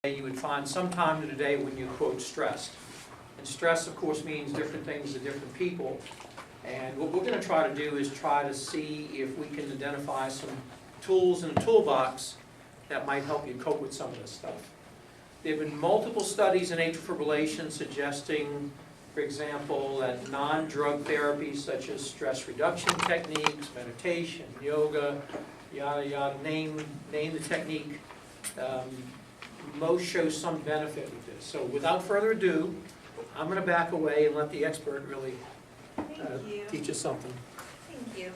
You would find some time in the day when you quote stressed. And stress, of course, means different things to different people. And what we're going to try to do is try to see if we can identify some tools in a toolbox that might help you cope with some of this stuff. There have been multiple studies in atrial fibrillation suggesting, for example, that non-drug therapies such as stress reduction techniques, meditation, yoga, yada yada, name the technique, most show some benefit with this. So without further ado, I'm going to back away and let the expert really teach us something. Thank you.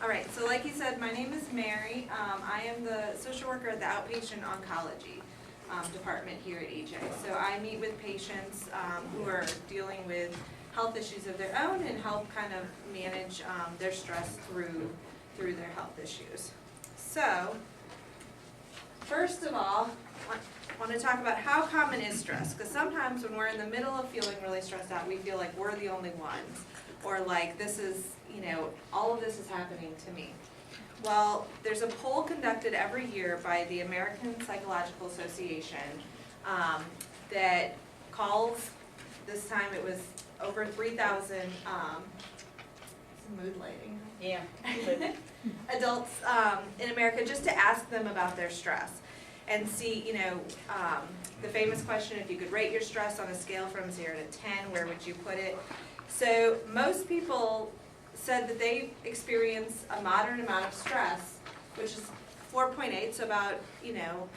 All right, so like you said, my name is Mary. I am the social worker at the outpatient oncology department here at EJ. So I meet with patients who are dealing with health issues of their own and help kind of manage their stress through their health issues. So first of all, I want to talk about how common is stress, because sometimes when we're in the middle of feeling really stressed out, we feel like we're the only ones, or like this is, all of this is happening to me. Well, there's a poll conducted every year by the American Psychological Association that calls, this time it was over 3,000 mood lighting. Yeah. Adults in America, just to ask them about their stress and see, the famous question, if you could rate your stress on a scale from 0 to 10, where would you put it? So most people said that they experience a moderate amount of stress, which is 4.8, so about,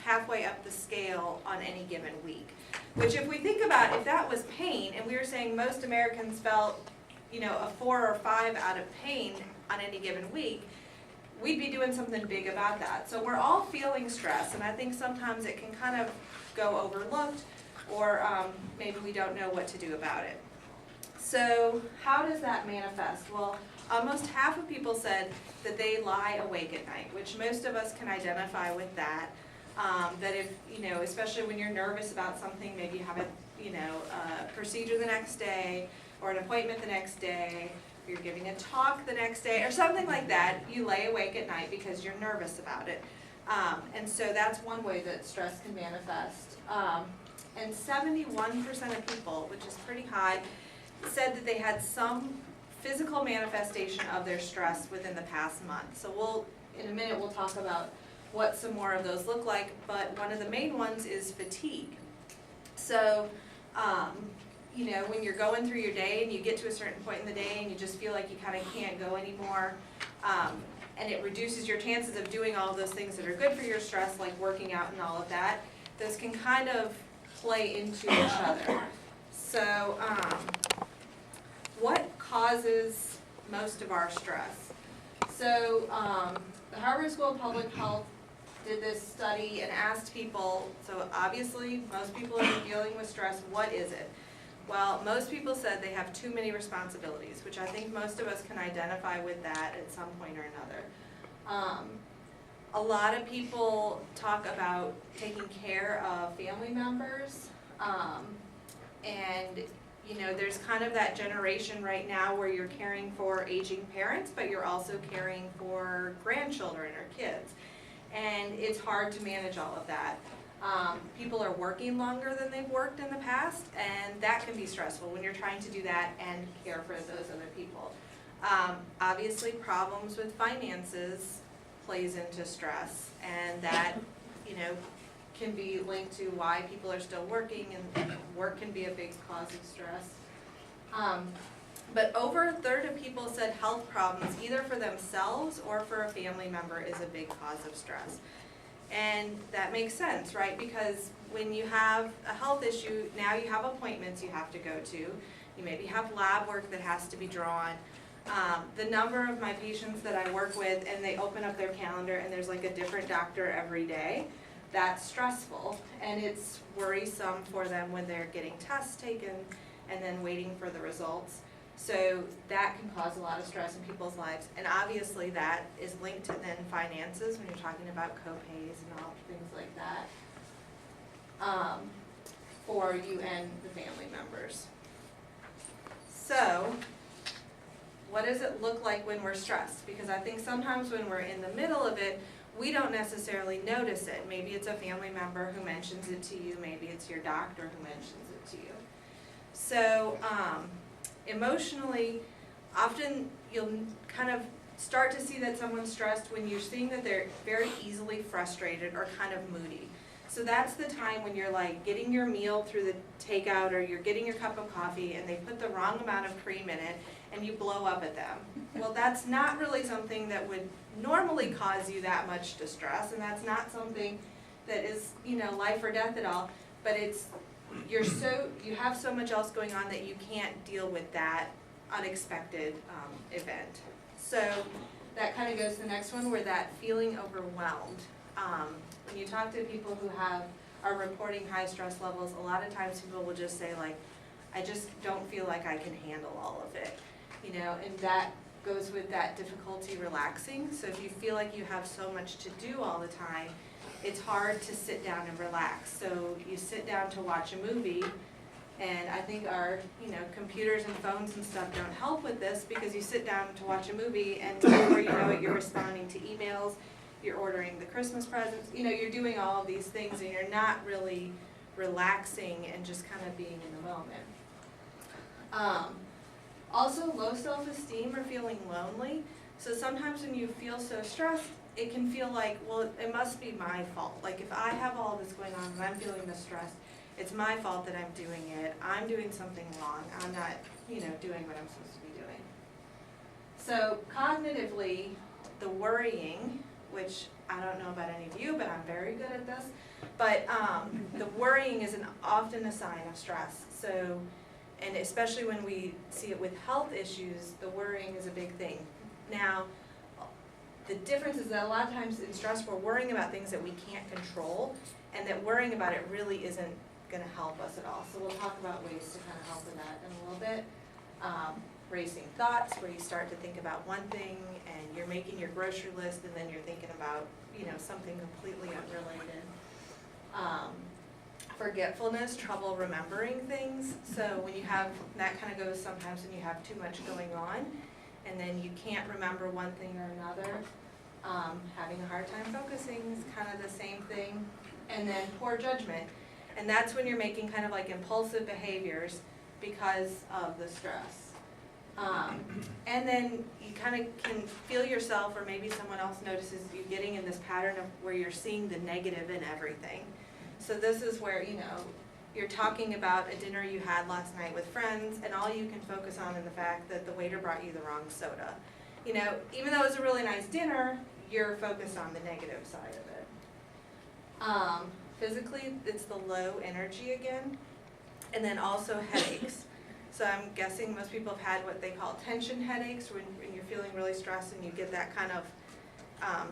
halfway up the scale on any given week. Which if we think about, if that was pain, and we were saying most Americans felt, a 4 or 5 out of pain on any given week, we'd be doing something big about that. So we're all feeling stress, and I think sometimes it can kind of go overlooked, or maybe we don't know what to do about it. So how does that manifest? Well, almost half of people said that they lie awake at night, which most of us can identify with that. That if, especially when you're nervous about something, maybe you have a procedure the next day, or an appointment the next day, you're giving a talk the next day, or something like that, you lay awake at night because you're nervous about it. And so that's one way that stress can manifest. And 71% of people, which is pretty high, said that they had some physical manifestation of their stress within the past month. So in a minute, we'll talk about what some more of those look like, but one of the main ones is fatigue. So, when you're going through your day and you get to a certain point in the day and you just feel like you kind of can't go anymore, and it reduces your chances of doing all of those things that are good for your stress, like working out and all of that, those can kind of play into each other. So, what causes most of our stress? So, the Harvard School of Public Health did this study and asked people, so obviously most people are dealing with stress, what is it? Well, most people said they have too many responsibilities, which I think most of us can identify with that at some point or another. A lot of people talk about taking care of family members, and there's kind of that generation right now where you're caring for aging parents, but you're also caring for grandchildren or kids, and it's hard to manage all of that. People are working longer than they've worked in the past, and that can be stressful when you're trying to do that and care for those other people. Obviously, problems with finances plays into stress, and that, can be linked to why people are still working, and work can be a big cause of stress. But over a third of people said health problems, either for themselves or for a family member, is a big cause of stress. And that makes sense, right? Because when you have a health issue, now you have appointments you have to go to. You maybe have lab work that has to be drawn. The number of my patients that I work with, and they open up their calendar and there's like a different doctor every day, that's stressful. And it's worrisome for them when they're getting tests taken and then waiting for the results. So that can cause a lot of stress in people's lives, and obviously that is linked to then finances when you're talking about co-pays and all things like that for you and the family members. So what does it look like when we're stressed? Because I think sometimes when we're in the middle of it, we don't necessarily notice it. Maybe it's a family member who mentions it to you, maybe it's your doctor who mentions it to you. So emotionally, often you'll kind of start to see that someone's stressed when you're seeing that they're very easily frustrated or kind of moody. So that's the time when you're like getting your meal through the takeout, or you're getting your cup of coffee and they put the wrong amount of cream in it and you blow up at them. Well, that's not really something that would normally cause you that much distress, and that's not something that is, you know, life or death at all, but it's, you have so much else going on that you can't deal with that unexpected event. So that kind of goes to the next one, where that feeling overwhelmed. When you talk to people who are reporting high stress levels, a lot of times people will just say like, I just don't feel like I can handle all of it, you know, and that goes with that difficulty relaxing. So if you feel like you have so much to do all the time, it's hard to sit down and relax. So you sit down to watch a movie, and I think our, you know, computers and phones and stuff don't help with this, because you sit down to watch a movie and before you know it, you're responding to emails, you're ordering the Christmas presents, you know, you're doing all of these things and you're not really relaxing and just kind of being in the moment. Also, low self-esteem or feeling lonely. So sometimes when you feel so stressed, it can feel like, well, it must be my fault. Like if I have all this going on and I'm feeling this stress, it's my fault that I'm doing it. I'm doing something wrong. I'm not, you know, doing what I'm supposed to be doing. So cognitively, the worrying, which I don't know about any of you, but I'm very good at this, but the worrying is often a sign of stress. So, and especially when we see it with health issues, the worrying is a big thing. Now, the difference is that a lot of times in stress, we're worrying about things that we can't control, and that worrying about it really isn't going to help us at all. So we'll talk about ways to kind of help with that in a little bit. Racing thoughts, where you start to think about one thing and you're making your grocery list and then you're thinking about, you know, something completely unrelated. Forgetfulness, trouble remembering things. So when you have, that kind of goes sometimes when you have too much going on and then you can't remember one thing or another. Having a hard time focusing is kind of the same thing. And then poor judgment. And that's when you're making kind of like impulsive behaviors because of the stress. And then you kind of can feel yourself, or maybe someone else notices you getting in this pattern of where you're seeing the negative in everything. So this is where, you know, you're talking about a dinner you had last night with friends, and all you can focus on is the fact that the waiter brought you the wrong soda. You know, even though it's a really nice dinner, you're focused on the negative side of it. Physically, it's the low energy again, and then also headaches. So I'm guessing most people have had what they call tension headaches, when you're feeling really stressed and you get that kind of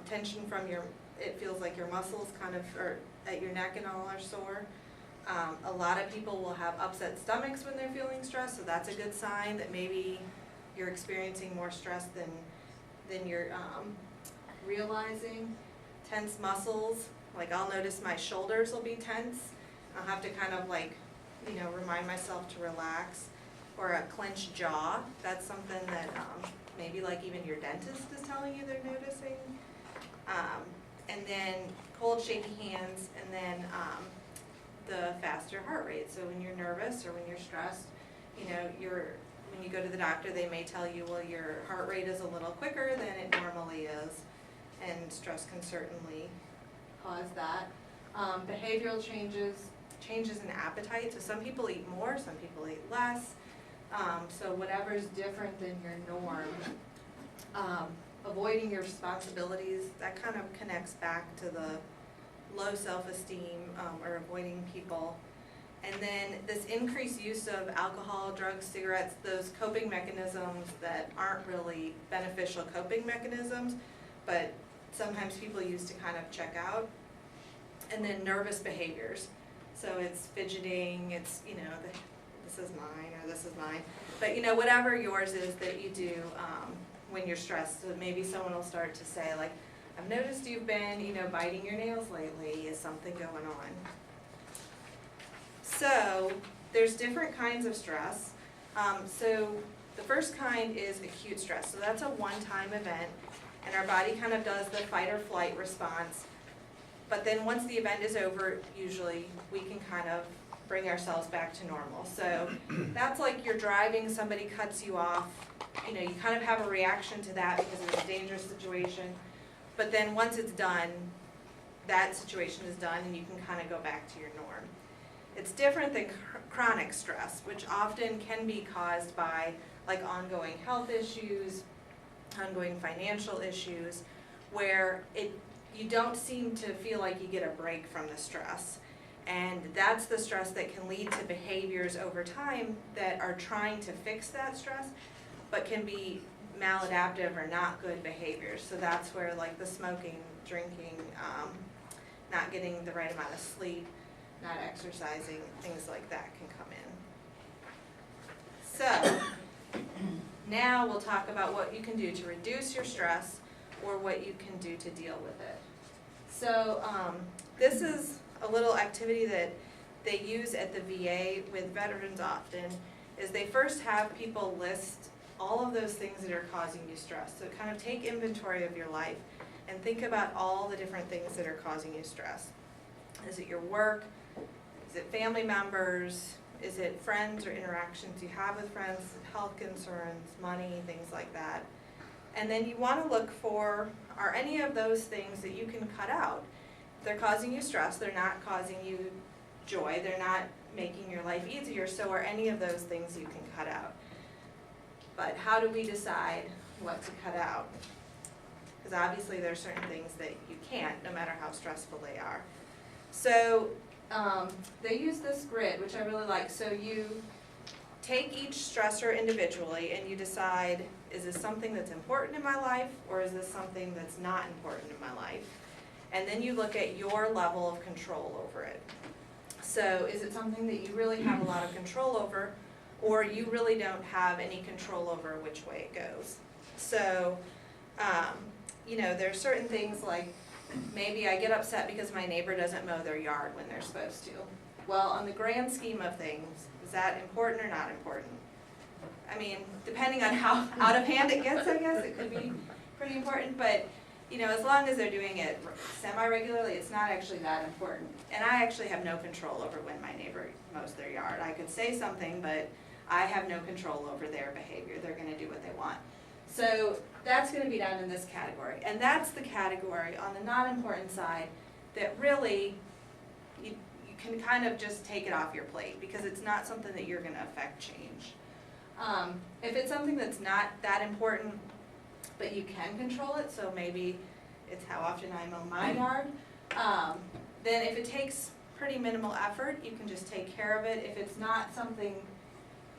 tension from it feels like your muscles kind of are at your neck and all are sore. A lot of people will have upset stomachs when they're feeling stressed, so that's a good sign that maybe you're experiencing more stress than you're realizing. Tense muscles, like I'll notice my shoulders will be tense. I'll have to kind of like, you know, remind myself to relax. Or a clenched jaw, that's something that maybe like even your dentist is telling you they're noticing. And then cold, shaky hands, and then the faster heart rate. So when you're nervous or when you're stressed, you know, when you go to the doctor, they may tell you, well, your heart rate is a little quicker than it normally is, and stress can certainly cause that. Behavioral changes in appetite. So some people eat more, some people eat less. So whatever's different than your norm. Avoiding your responsibilities, that kind of connects back to the low self-esteem, or avoiding people. And then this increased use of alcohol, drugs, cigarettes, those coping mechanisms that aren't really beneficial coping mechanisms, but sometimes people use to kind of check out. And then nervous behaviors. So it's fidgeting, it's, you know, this is mine or this is mine. But, you know, whatever yours is that you do when you're stressed. So maybe someone will start to say, like, I've noticed you've been, you know, biting your nails lately. Is something going on? So there's different kinds of stress. So the first kind is acute stress. So that's a one-time event. and our body kind of does the fight or flight response. But then once the event is over, usually we can kind of bring ourselves back to normal. So that's like you're driving, somebody cuts you off, you know, you kind of have a reaction to that because it's a dangerous situation. But then once it's done, that situation is done and you can kind of go back to your norm. It's different than chronic stress, which often can be caused by like ongoing health issues, ongoing financial issues, where you don't seem to feel like you get a break from the stress. And that's the stress that can lead to behaviors over time that are trying to fix that stress, but can be maladaptive or not good behaviors. So that's where like the smoking, drinking, not getting the right amount of sleep, not exercising, things like that can come in. So now we'll talk about what you can do to reduce your stress or what you can do to deal with it. So this is a little activity that they use at the VA with veterans often, is they first have people list all of those things that are causing you stress. So kind of take inventory of your life and think about all the different things that are causing you stress. Is it your work? Is it family members? Is it friends or interactions you have with friends? Health concerns, money, things like that. And then you want to look for, are any of those things that you can cut out? If they're causing you stress, they're not causing you joy, they're not making your life easier, so are any of those things you can cut out. But how do we decide what to cut out? Because obviously there are certain things that you can't, no matter how stressful they are. So they use this grid, which I really like. So you take each stressor individually and you decide, is this something that's important in my life or is this something that's not important in my life? And then you look at your level of control over it. So is it something that you really have a lot of control over, or you really don't have any control over which way it goes? So, you know, there are certain things like maybe I get upset because my neighbor doesn't mow their yard when they're supposed to. Well, on the grand scheme of things, is that important or not important? I mean, depending on how out of hand it gets, I guess, it could be pretty important, but you know, as long as they're doing it semi-regularly, it's not actually that important. And I actually have no control over when my neighbor mows their yard. I could say something, but I have no control over their behavior. They're going to do what they want. So that's going to be down in this category. And that's the category on the not important side that really you can kind of just take it off your plate because it's not something that you're going to affect change. If it's something that's not that important, but you can control it, so maybe it's how often I mow my yard, then if it takes pretty minimal effort, you can just take care of it. If it's not something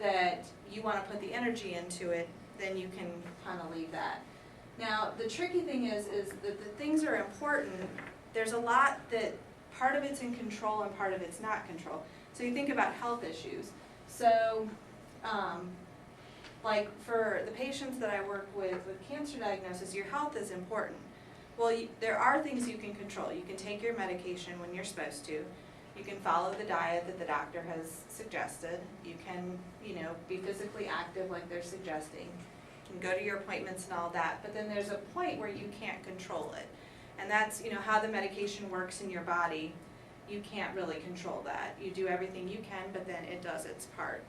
that you want to put the energy into it, then you can kind of leave that. Now, the tricky thing is that the things are important. There's a lot that part of it's in control and part of it's not control. So you think about health issues. So, like for the patients that I work with cancer diagnosis, your health is important. Well, there are things you can control. You can take your medication when you're supposed to. You can follow the diet that the doctor has suggested. You can, you know, be physically active like they're suggesting. You can go to your appointments and all that. But then there's a point where you can't control it. And that's, you know, how the medication works in your body. You can't really control that. You do everything you can, but then it does its part.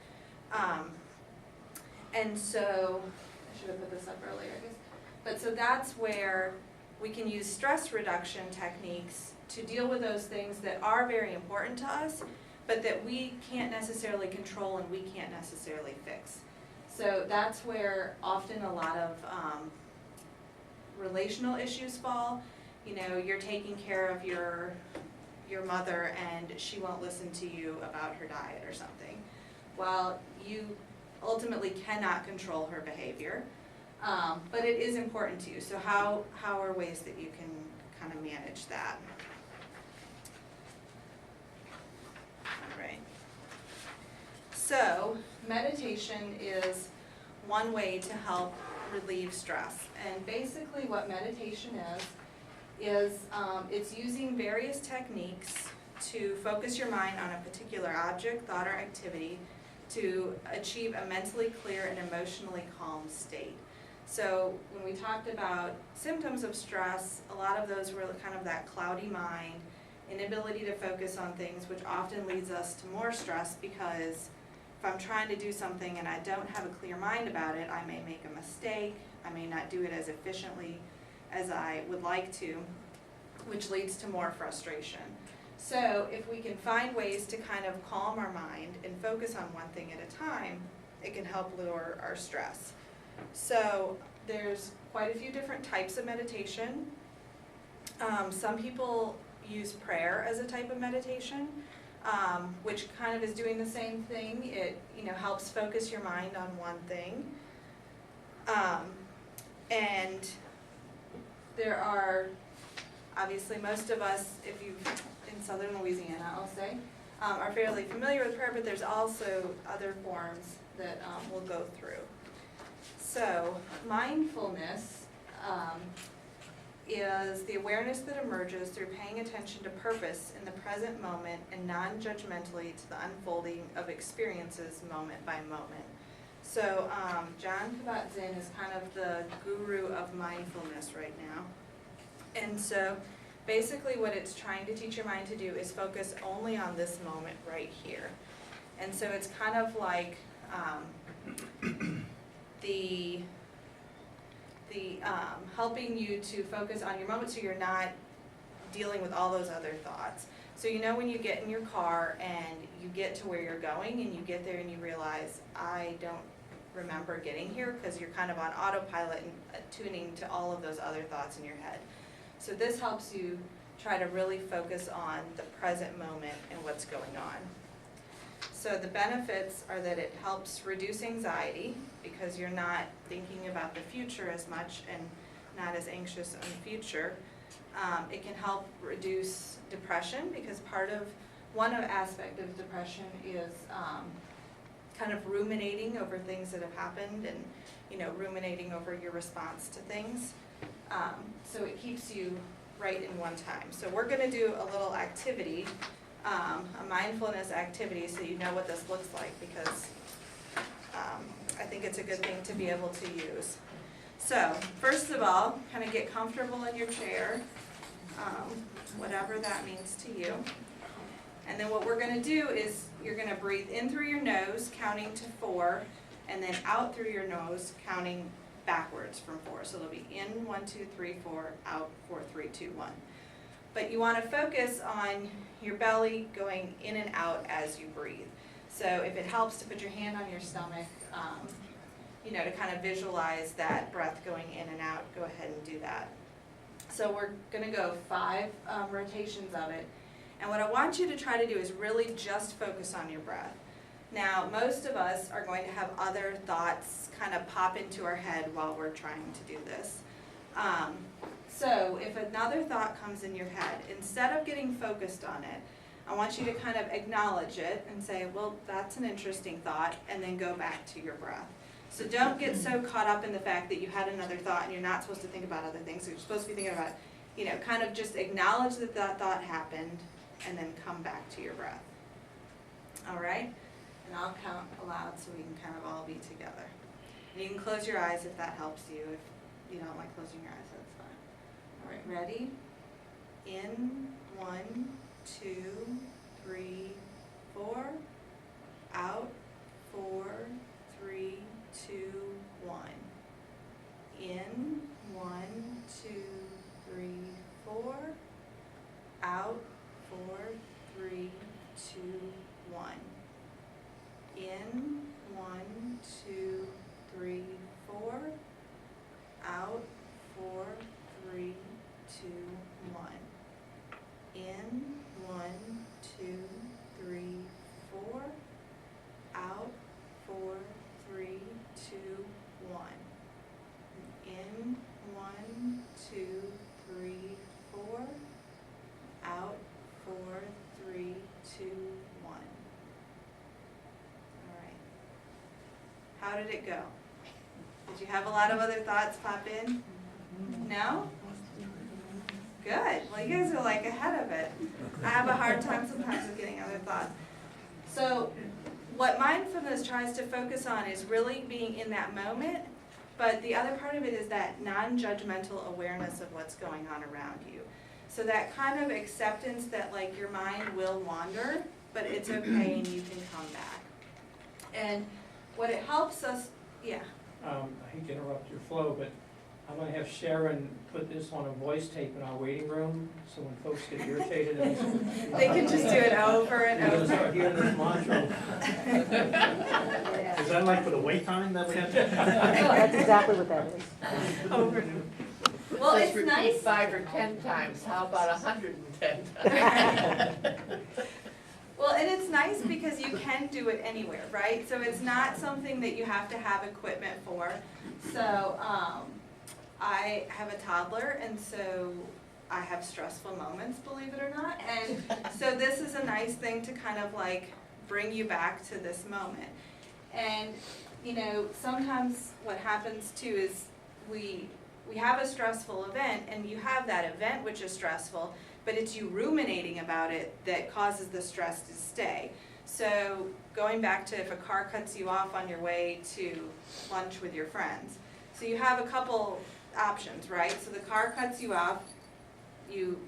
And so, I should have put this up earlier, I guess. But so that's where we can use stress reduction techniques to deal with those things that are very important to us, but that we can't necessarily control and we can't necessarily fix. So that's where often a lot of relational issues fall. You know, you're taking care of your mother and she won't listen to you about her diet or something. Well, you ultimately cannot control her behavior, but it is important to you. So how are ways that you can kind of manage that? All right. So meditation is one way to help relieve stress. And basically what meditation is it's using various techniques to focus your mind on a particular object, thought, or activity to achieve a mentally clear and emotionally calm state. So when we talked about symptoms of stress, a lot of those were kind of that cloudy mind, inability to focus on things, which often leads us to more stress, because if I'm trying to do something and I don't have a clear mind about it, I may make a mistake, I may not do it as efficiently as I would like to, which leads to more frustration. So if we can find ways to kind of calm our mind and focus on one thing at a time, it can help lower our stress. So there's quite a few different types of meditation. Some people use prayer as a type of meditation, which kind of is doing the same thing. It, helps focus your mind on one thing. And there are, obviously most of us, if you've in southern Louisiana, I'll say, are fairly familiar with prayer, but there's also other forms that we'll go through. So mindfulness is the awareness that emerges through paying attention to purpose in the present moment and non-judgmentally to the unfolding of experiences moment by moment. So John Kabat-Zinn is kind of the guru of mindfulness right now. And so basically what it's trying to teach your mind to do is focus only on this moment right here. And so it's kind of like the helping you to focus on your moment, so you're not dealing with all those other thoughts. So when you get in your car and you get to where you're going and you get there and you realize, I don't remember getting here, because you're kind of on autopilot and tuning to all of those other thoughts in your head. So this helps you try to really focus on the present moment and what's going on. So the benefits are that it helps reduce anxiety, because you're not thinking about the future as much and not as anxious in the future. It can help reduce depression, because one aspect of depression is kind of ruminating over things that have happened and ruminating over your response to things. So it keeps you right in one time. So we're going to do a little activity, a mindfulness activity, so you know what this looks like, because I think it's a good thing to be able to use. So first of all, kind of get comfortable in your chair, whatever that means to you. And then what we're going to do is you're going to breathe in through your nose, counting to 4, and then out through your nose, counting backwards from 4. So it'll be in 1, 2, 3, 4, out 4, 3, 2, 1. But you want to focus on your belly going in and out as you breathe. So if it helps to put your hand on your stomach, to kind of visualize that breath going in and out, go ahead and do that. So we're going to go 5 rotations of it. And what I want you to try to do is really just focus on your breath. Now, most of us are going to have other thoughts kind of pop into our head while we're trying to do this. So if another thought comes in your head, instead of getting focused on it, I want you to kind of acknowledge it and say, well, that's an interesting thought, and then go back to your breath. So don't get so caught up in the fact that you had another thought and you're not supposed to think about other things. So you're supposed to be thinking about, kind of just acknowledge that that thought happened and then come back to your breath. All right? And I'll count aloud so we can kind of all be together. And you can close your eyes if that helps you. If you don't like closing your eyes, that's fine. All right, ready? In, 1, 2, 3, 4. Out, 4, 3, 2, 1. In, 1, 2, 3, 4. Out, 4, 3, 2, 1. In, 1, 2, 3, 4. Out, 4, 3, 2, 1. In, 1, 2, 3, 4. Out, 4, 3, 2, 1. In, 1, 2, 3, 4. Out, 4, 3, 2, 1. All right. How did it go? Did you have a lot of other thoughts pop in? No? Good. Well, you guys are like ahead of it. I have a hard time sometimes with getting other thoughts. So what mindfulness tries to focus on is really being in that moment But the other part of it is that non-judgmental awareness of what's going on around you. So that kind of acceptance that like your mind will wander, but it's okay and you can come back. And what it helps us, yeah. I hate to interrupt your flow, but I'm gonna have Sharon put this on a voice tape in our waiting room, so when folks get irritated. They can just do it over and They're gonna over. start hearing this mantra. Is that like for the wait time that we have to? That's exactly what that is. Over and over. Well, Let's it's repeat nice. 5 or 10 times, how about 110 times? Well, and it's nice because you can do it anywhere, right? So it's not something that you have to have equipment for. So I have a toddler, and so I have stressful moments, believe it or not. And so this is a nice thing to kind of like bring you back to this moment. And you know, sometimes what happens too is we have a stressful event, and you have that event which is stressful, but it's you ruminating about it that causes the stress to stay. So going back to if a car cuts you off on your way to lunch with your friends. So you have a couple options, right? So the car cuts you off,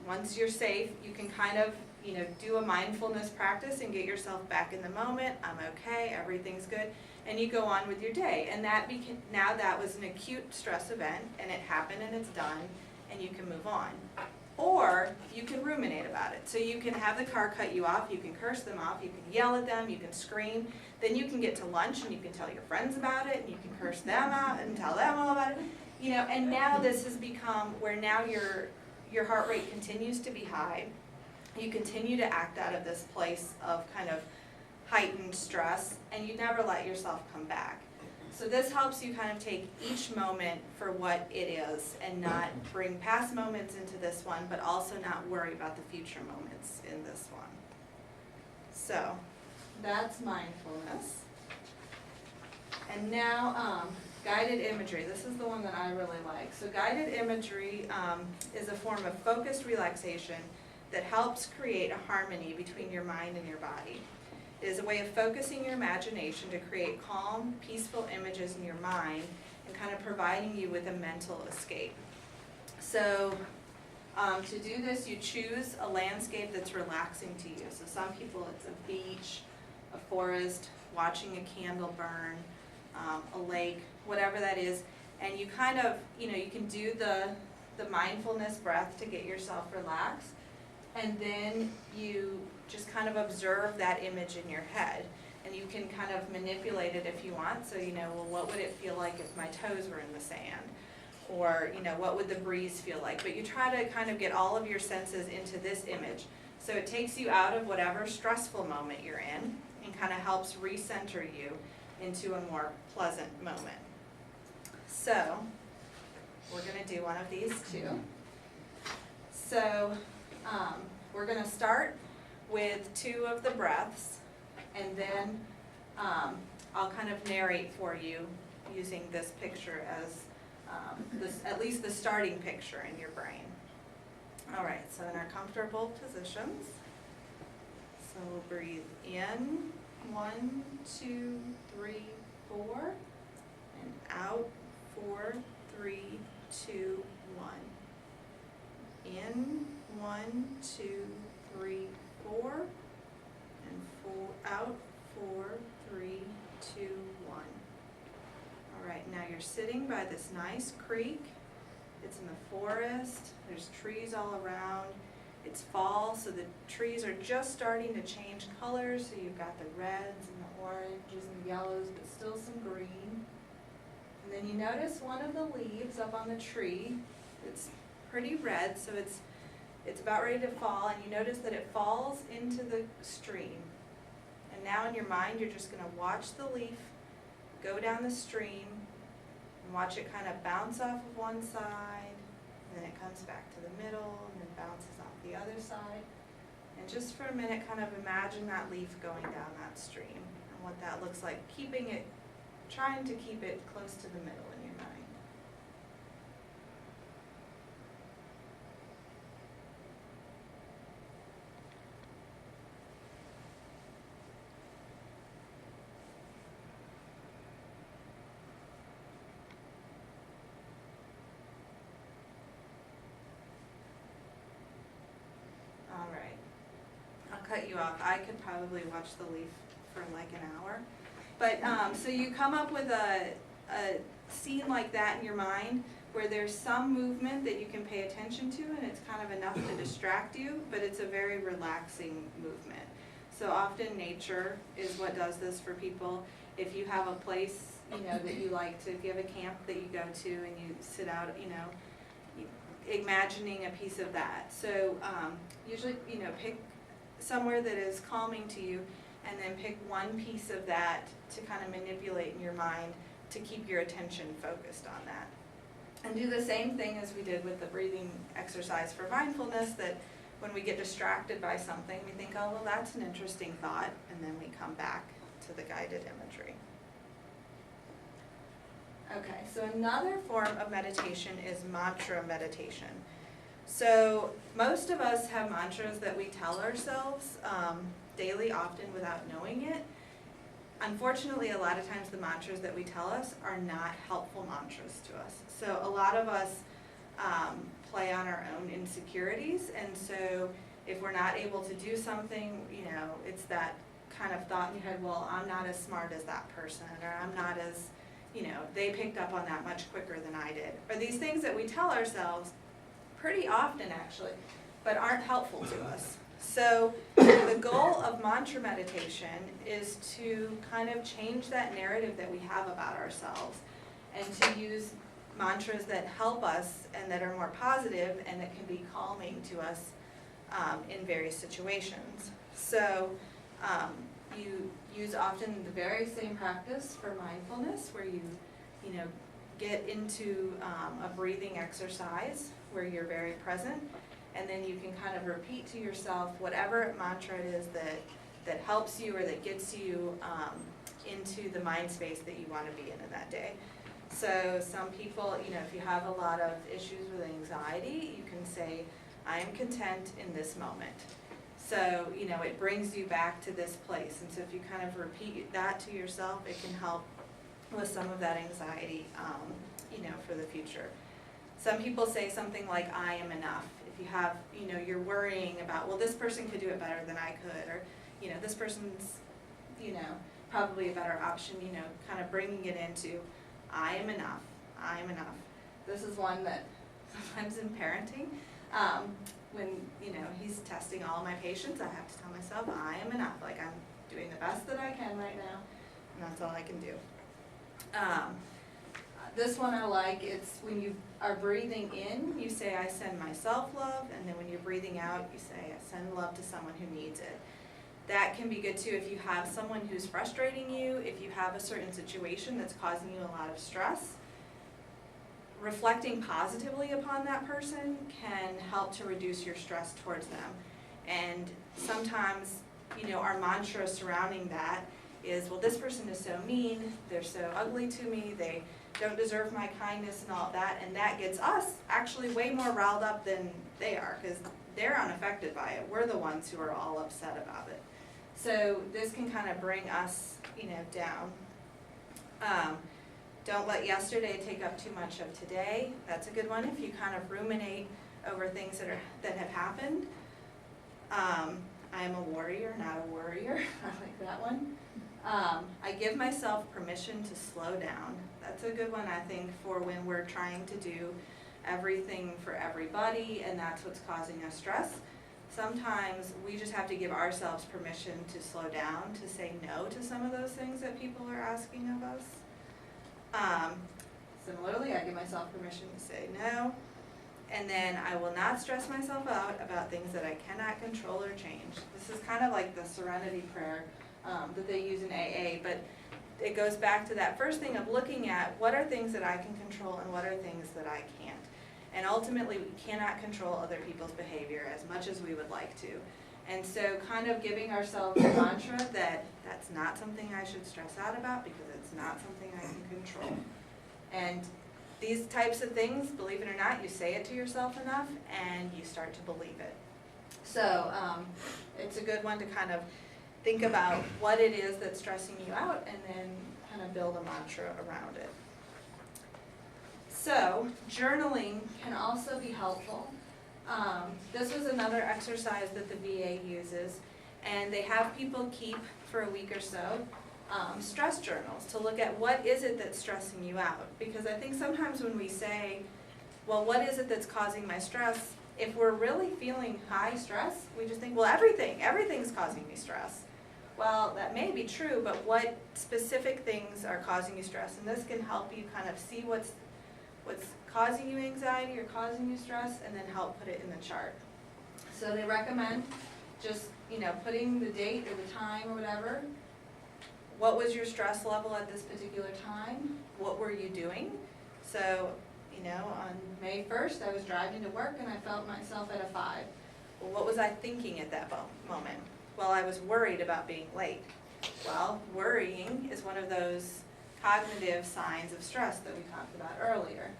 once you're safe, you can kind of, you know, do a mindfulness practice and get yourself back in the moment. I'm okay, everything's good, and you go on with your day. And now that was an acute stress event, and it happened and it's done, and you can move on. Or you can ruminate about it. So you can have the car cut you off, you can curse them off, you can yell at them, you can scream. Then you can get to lunch and you can tell your friends about it, and you can curse them out and tell them all about it. You know, and now this has become where now your heart rate continues to be high. You continue to act out of this place of kind of heightened stress, and you never let yourself come back. So this helps you kind of take each moment for what it is and not bring past moments into this one, but also not worry about the future moments in this one. So that's mindfulness. And now guided imagery. This is the one that I really like. So guided imagery is a form of focused relaxation that helps create a harmony between your mind and your body. It is a way of focusing your imagination to create calm, peaceful images in your mind and kind of providing you with a mental escape. So to do this, you choose a landscape that's relaxing to you. So some people, it's a beach, a forest, watching a candle burn, a lake, whatever that is. And you kind of, you know, you can do the mindfulness breath to get yourself relaxed. And then you just kind of observe that image in your head. And you can kind of manipulate it if you want. So, you know, well, what would it feel like if my toes were in the sand? Or, you know, what would the breeze feel like? But you try to kind of get all of your senses into this image. So it takes you out of whatever stressful moment you're in and kind of helps recenter you into a more pleasant moment. So we're going to do one of these too. So we're going to start with 2 of the breaths, and then I'll kind of narrate for you using this picture as at least the starting picture in your brain. All right, so in our comfortable positions, so we'll breathe in, 1, 2, 3, 4, and out, 4, 3, 2, 1. In, 1, 2, 3, 4, and 4, out, 4, 3, 2, 1. All right, now you're sitting by this nice creek. It's in the forest. There's trees all around. It's fall, so the trees are just starting to change colors. So you've got the reds and the oranges and the yellows, but still some green. And then you notice one of the leaves up on the tree. It's pretty red, so it's about ready to fall, and you notice that it falls into the stream. And now in your mind, you're just going to watch the leaf go down the stream and watch it kind of bounce off of one side, and then it comes back to the middle, and then bounces off the other side. And just for a minute, kind of imagine that leaf going down that stream and what that looks like, trying to keep it close to the middle in your mind. cut you off. I could probably watch the leaf for like an hour. But, so you come up with a scene like that in your mind where there's some movement that you can pay attention to and it's kind of enough to distract you, but it's a very relaxing movement. So often nature is what does this for people. If you have a place, that you like to give a camp that you go to and you sit out, imagining a piece of that. So usually, pick somewhere that is calming to you and then pick one piece of that to kind of manipulate in your mind to keep your attention focused on that. And do the same thing as we did with the breathing exercise for mindfulness, that when we get distracted by something, we think, oh, well, that's an interesting thought, and then we come back to the guided imagery. Okay, so another form of meditation is mantra meditation. So most of us have mantras that we tell ourselves daily, often without knowing it. Unfortunately, a lot of times the mantras that we tell us are not helpful mantras to us. So a lot of us play on our own insecurities, and so if we're not able to do something, it's that kind of thought in your head, well, I'm not as smart as that person, or I'm not as, they picked up on that much quicker than I did. Or these things that we tell ourselves pretty often actually, but aren't helpful to us. So the goal of mantra meditation is to kind of change that narrative that we have about ourselves and to use mantras that help us and that are more positive and that can be calming to us in various situations. So you use often the very same practice for mindfulness where you get into a breathing exercise where you're very present, and then you can kind of repeat to yourself whatever mantra it is that helps you or that gets you into the mind space that you want to be in that day. So some people, if you have a lot of issues with anxiety, you can say, I am content in this moment. So, it brings you back to this place. And so if you kind of repeat that to yourself, it can help with some of that anxiety, for the future. Some people say something like, I am enough. If you have, you're worrying about, well, this person could do it better than I could, or, this person's, probably a better option, kind of bringing it into, I am enough, I am enough. This is one that sometimes in parenting, when, he's testing all my patients, I have to tell myself, I am enough, like I'm doing the best that I can right now, and that's all I can do. This one I like, it's when you are breathing in, you say, I send myself love, and then when you're breathing out, you say, I send love to someone who needs it. That can be good too if you have someone who's frustrating you, if you have a certain situation that's causing you a lot of stress. Reflecting positively upon that person can help to reduce your stress towards them. And sometimes, our mantra surrounding that is, well, this person is so mean, they're so ugly to me, they don't deserve my kindness and all of that, and that gets us actually way more riled up than they are, because they're unaffected by it. We're the ones who are all upset about it. So this can kind of bring us, down. Don't let yesterday take up too much of today. That's a good one if you kind of ruminate over things that have happened. I am a warrior, not a worrier. I like that one. I give myself permission to slow down. That's a good one, I think, for when we're trying to do everything for everybody and that's what's causing us stress. Sometimes we just have to give ourselves permission to slow down, to say no to some of those things that people are asking of us. Similarly, I give myself permission to say no, and then I will not stress myself out about things that I cannot control or change. This is kind of like the serenity prayer that they use in AA, but it goes back to that first thing of looking at what are things that I can control and what are things that I can't. And ultimately, we cannot control other people's behavior as much as we would like to. And so kind of giving ourselves a mantra that that's not something I should stress out about because it's not something I can control. And these types of things, believe it or not, you say it to yourself enough and you start to believe it. So it's a good one to kind of think about what it is that's stressing you out and then kind of build a mantra around it. So journaling can also be helpful. This was another exercise that the VA uses, And they have people keep for a week or so stress journals to look at what is it that's stressing you out. Because I think sometimes when we say, well, what is it that's causing my stress? If we're really feeling high stress, we just think, well, everything's causing me stress. Well, that may be true, but what specific things are causing you stress? And this can help you kind of see what's causing you anxiety or causing you stress, and then help put it in the chart. So they recommend just, putting the date or the time or whatever. What was your stress level at this particular time? What were you doing? So, on May 1st, I was driving to work and I felt myself at a 5. Well, what was I thinking at that moment? Well, I was worried about being late. Well, worrying is one of those cognitive signs of stress that we talked about earlier.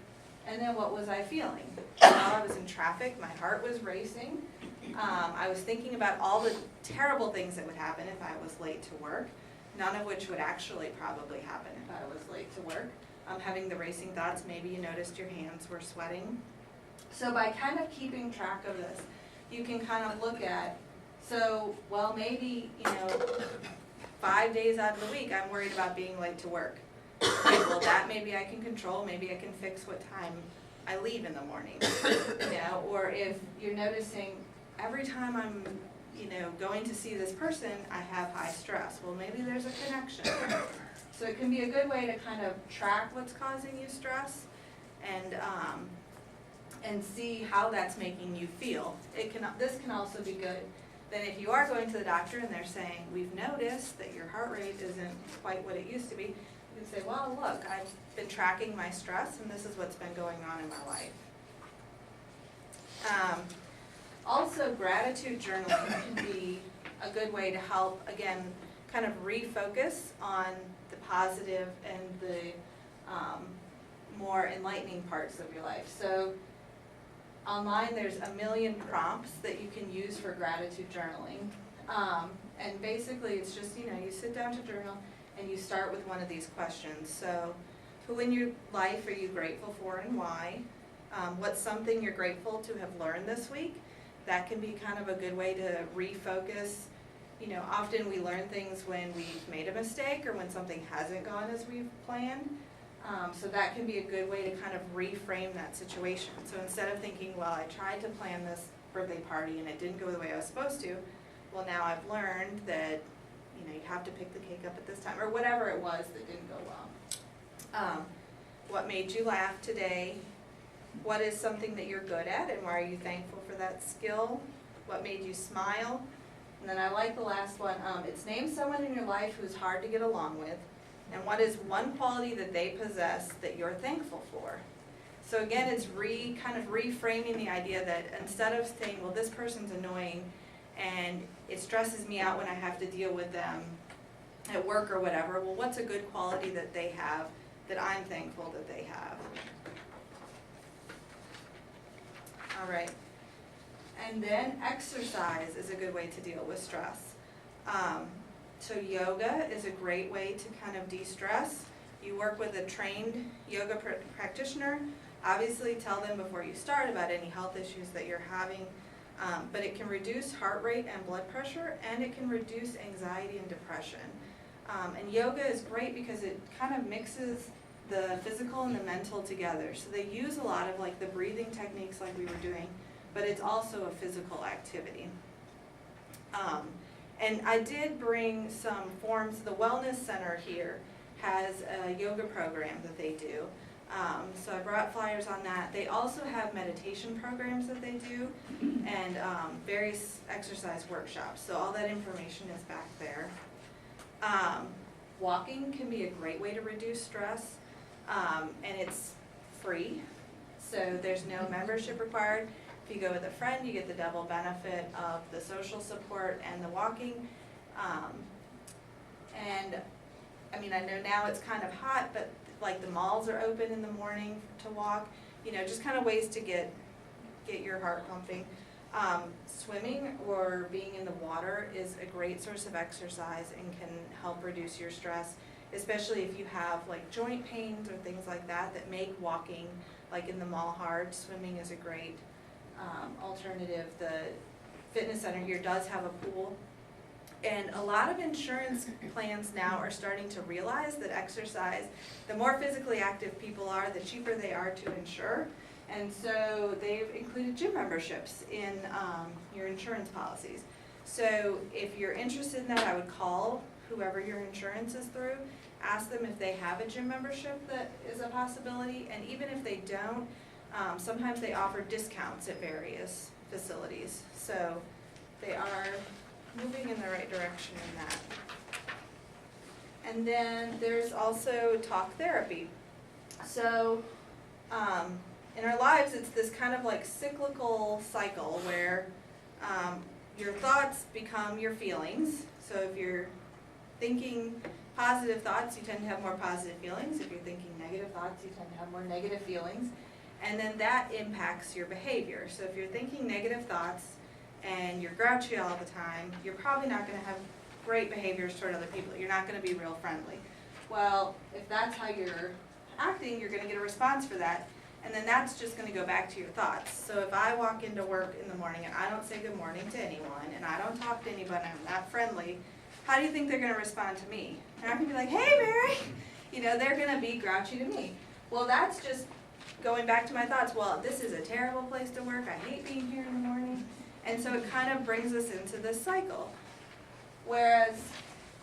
And then what was I feeling? Well, I was in traffic, my heart was racing. I was thinking about all the terrible things that would happen if I was late to work, none of which would actually probably happen if I was late to work. Having the racing thoughts, maybe you noticed your hands were sweating. So by kind of keeping track of this, you can kind of look at, well, maybe, 5 days out of the week I'm worried about being late to work. Okay, well, that maybe I can control, maybe I can fix what time I leave in the morning. Or if you're noticing every time I'm, going to see this person, I have high stress. Well, maybe there's a connection. So it can be a good way to kind of track what's causing you stress and see how that's making you feel. This can also be good. Then if you are going to the doctor and they're saying, we've noticed that your heart rate isn't quite what it used to be, you can say, well, look, I've been tracking my stress and this is what's been going on in my life. Also, gratitude journaling can be a good way to help, again, kind of refocus on the positive and the more enlightening parts of your life. So online there's a million prompts that you can use for gratitude journaling. And basically it's just, you sit down to journal and you start with one of these questions. So, who in your life are you grateful for and why? What's something you're grateful to have learned this week? That can be kind of a good way to refocus. Often we learn things when we've made a mistake or when something hasn't gone as we've planned. So that can be a good way to kind of reframe that situation. So instead of thinking, well, I tried to plan this birthday party and it didn't go the way I was supposed to, well, now I've learned that, you have to pick the cake up at this time, or whatever it was that didn't go well. What made you laugh today? What is something that you're good at and why are you thankful for that skill? What made you smile? And then I like the last one, it's name someone in your life who's hard to get along with, and what is one quality that they possess that you're thankful for? So again, it's kind of reframing the idea that instead of saying, well, this person's annoying and it stresses me out when I have to deal with them at work or whatever, well, what's a good quality that they have that I'm thankful that they have? All right. And then exercise is a good way to deal with stress. So yoga is a great way to kind of de-stress. You work with a trained yoga practitioner. Obviously tell them before you start about any health issues that you're having, but it can reduce heart rate and blood pressure, and it can reduce anxiety and depression. And yoga is great because it kind of mixes the physical and the mental together. So they use a lot of like the breathing techniques like we were doing, but it's also a physical activity. And I did bring some forms. The Wellness Center here has a yoga program that they do. So I brought flyers on that. They also have meditation programs that they do and various exercise workshops. So all that information is back there. Walking can be a great way to reduce stress, and it's free. So there's no membership required. If you go with a friend, you get the double benefit of the social support and the walking. And I mean, I know now it's kind of hot, but like the malls are open in the morning to walk. Just kind of ways to get your heart pumping. Swimming or being in the water is a great source of exercise and can help reduce your stress, especially if you have like joint pains or things like that that make walking like in the mall hard. Swimming is a great alternative. The fitness center here does have a pool, And a lot of insurance plans now are starting to realize that exercise, the more physically active people are, the cheaper they are to insure. And so they've included gym memberships in your insurance policies. So if you're interested in that, I would call whoever your insurance is through, ask them if they have a gym membership that is a possibility, and even if they don't, sometimes they offer discounts at various facilities. So they are moving in the right direction in that. And then there's also talk therapy. So in our lives, it's this kind of like cyclical cycle where your thoughts become your feelings. So if you're thinking positive thoughts, you tend to have more positive feelings. If you're thinking negative thoughts, you tend to have more negative feelings. And then that impacts your behavior. So if you're thinking negative thoughts and you're grouchy all the time, you're probably not going to have great behaviors toward other people. You're not going to be real friendly. Well, if that's how you're acting, you're going to get a response for that. And then that's just going to go back to your thoughts. So if I walk into work in the morning and I don't say good morning to anyone and I don't talk to anybody, I'm not friendly, how do you think they're going to respond to me? They're not going to be like, hey, Mary. You know, they're going to be grouchy to me. Well, that's just going back to my thoughts. Well, this is a terrible place to work. I hate being here in the morning. And so it kind of brings us into this cycle. Whereas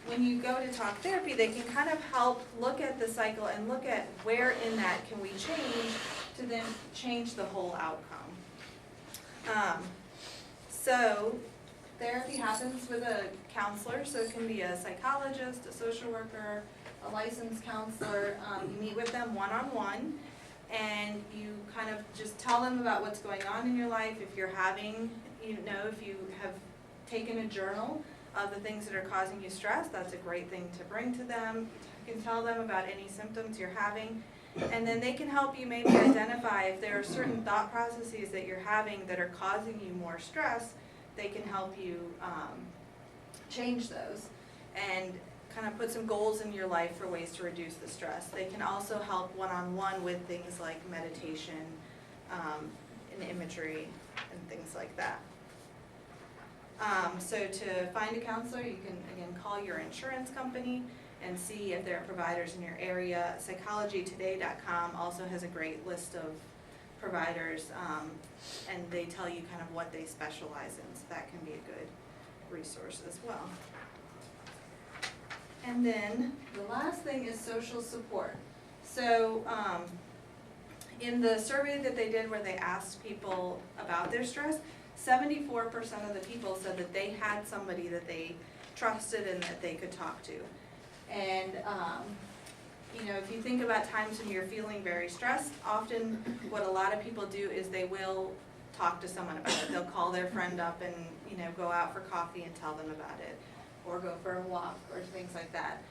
when you go to talk therapy, they can kind of help look at the cycle and look at where in that can we change to then change the whole outcome. So therapy happens with a counselor, so it can be a psychologist, a social worker, a licensed counselor. You meet with them one-on-one, and you kind of just tell them about what's going on in your life. If you're having, if you have taken a journal of the things that are causing you stress, that's a great thing to bring to them. You can tell them about any symptoms you're having, and then they can help you maybe identify if there are certain thought processes that you're having that are causing you more stress. They can help you change those and kind of put some goals in your life for ways to reduce the stress. They can also help one-on-one with things like meditation and imagery and things like that. So to find a counselor, you can, again, call your insurance company and see if there are providers in your area. PsychologyToday.com also has a great list of providers, and they tell you kind of what they specialize in, so that can be a good resource as well. And then the last thing is social support. So in the survey that they did where they asked people about their stress, 74% of the people said that they had somebody that they trusted and that they could talk to. And if you think about times when you're feeling very stressed, often what a lot of people do is they will talk to someone about it. They'll call their friend up and go out for coffee and tell them about it, or go for a walk or things like that.